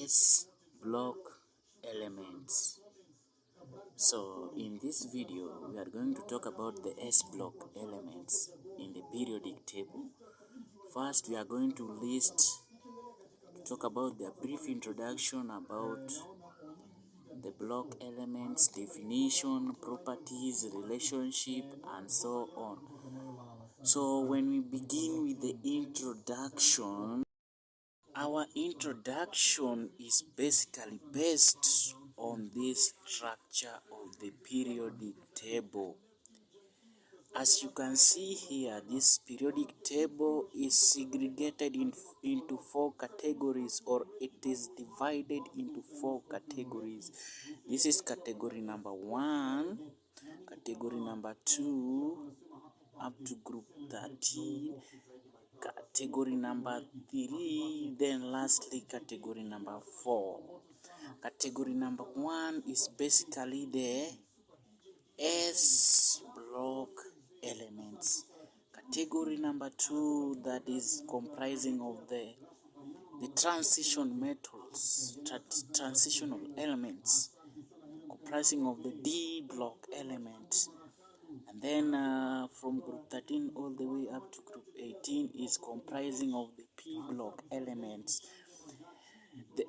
S block elements. So in this video we are going to talk about the S block elements in the periodic table. First we are going to talk about the brief introduction about the block elements, definition, properties, relationship, and so on. So when we begin with the introduction, our introduction is basically based on this structure of the periodic table. As you can see here, this periodic table is segregated into four categories, or it is divided into four categories. This is category number 1, category number 2, up to group 13, category number 3, then lastly category number 4. Category number 1 is basically the S block elements. Category number 2, that is comprising of the transition metals, transitional elements, comprising of the D block elements. And then from group 13 all the way up to group 18 is comprising of the P block elements.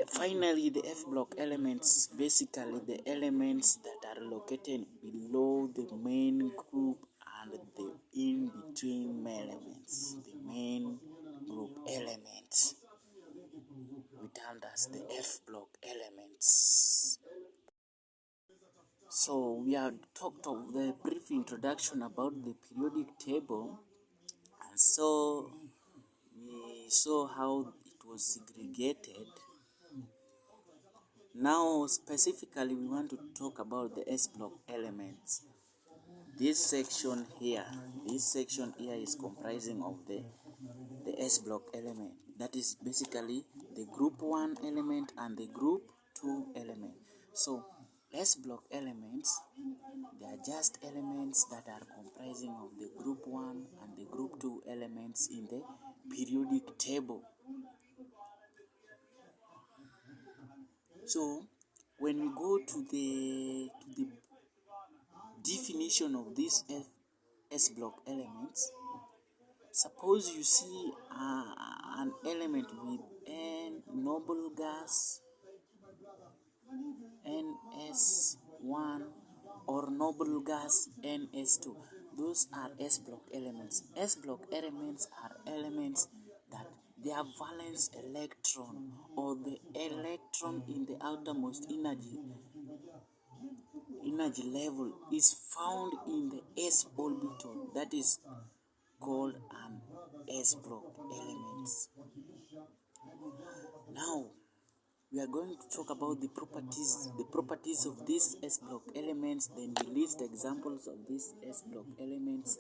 Finally, the F block elements, basically the elements that are located below the main group and the in-between elements, the main group elements, we termed as the F block elements. So we have talked of the brief introduction about the periodic table, and so we saw how it was segregated. Now specifically we want to talk about the S block elements. This section here is comprising of the S block element. That is basically the group 1 element and the group 2 element. So S block elements, they are just elements that are comprising of the group 1 and the group 2 elements in the periodic table. So when we go to the definition of these S block elements, suppose you see an element with N noble gas, NS1, or noble gas NS2. Those are S block elements. S block elements are elements that their valence electron, or the electron in the outermost energy level, is found in the S orbital. That is called an S block elements. Now we are going to talk about the properties of these S block elements. Then we list examples of these S block elements.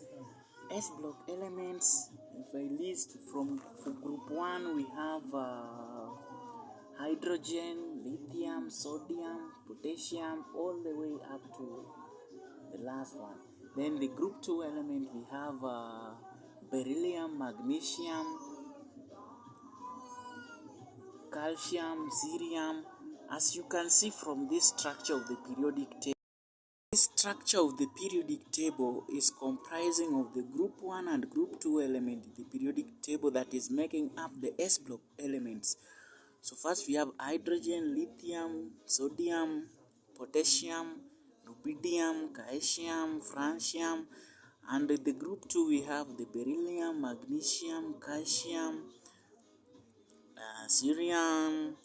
S block elements, if I list for group 1, we have hydrogen, lithium, sodium, potassium, all the way up to the last one. Then the group 2 element, we have beryllium, magnesium, calcium, cerium. As you can see from this structure of the periodic table, this structure of the periodic table is comprising of the group 1 and group 2 element in the periodic table that is making up the S block elements. So first we have hydrogen, lithium, sodium, potassium, rubidium, calcium, francium, and the group 2 we have the beryllium, magnesium, calcium, cerium,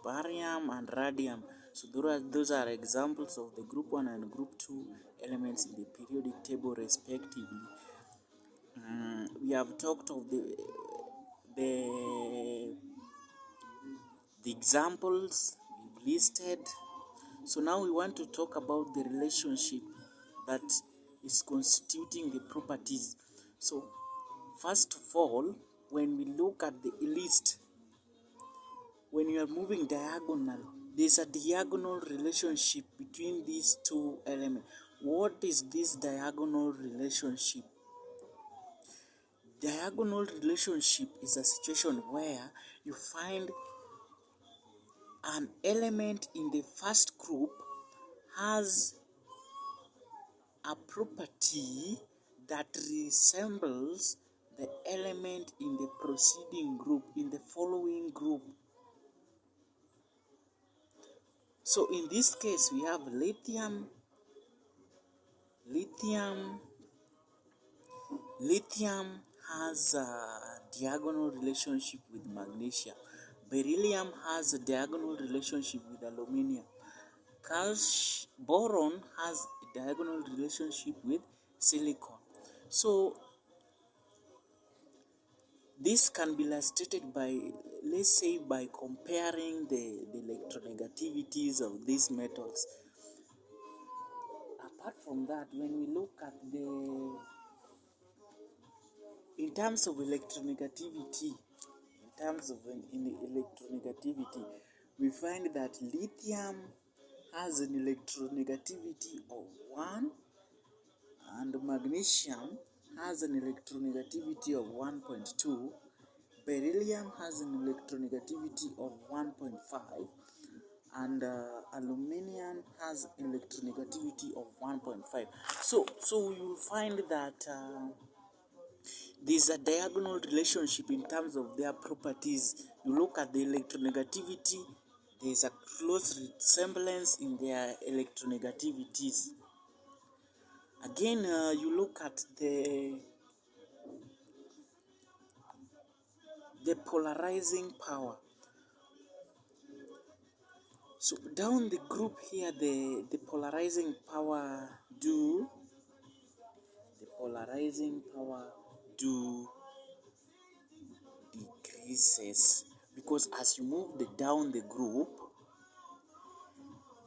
barium, and radium. So those are examples of the group 1 and group 2 elements in the periodic table respectively. We have talked of the examples we've listed. So now we want to talk about the relationship that is constituting the properties. So first of all, when we look at the list, when you are moving diagonal, there's a diagonal relationship between these two elements. What is this diagonal relationship? Diagonal relationship is a situation where you find an element in the first group has a property that resembles the element in the preceding group, in the following group. So in this case, we have lithium. Lithium has a diagonal relationship with magnesium. Beryllium has a diagonal relationship with aluminium. Boron has a diagonal relationship with silicon. So this can be illustrated by, let's say, by comparing the electronegativities of these metals. Apart from that, when we look at in terms of electronegativity, we find that lithium has an electronegativity of 1, and magnesium has an electronegativity of 1.2. Beryllium has an electronegativity of 1.5, and aluminium has electronegativity of 1.5. So you will find that there's a diagonal relationship in terms of their properties. You look at the electronegativity, there's a close resemblance in their electronegativities. Again, you look at the polarizing power. So down the group here, the polarizing power do decreases, because as you move down the group,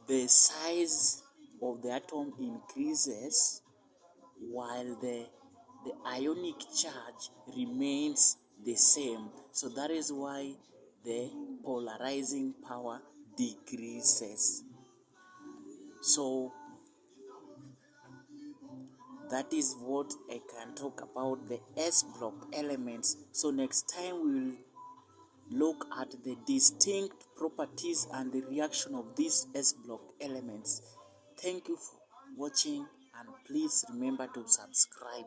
the size of the atom increases while the ionic charge remains the same. So that is why the polarizing power decreases. So that is what I can talk about the S block elements. So next time we will look at the distinct properties and the reaction of these S block elements. Thank you for watching, and please remember to subscribe.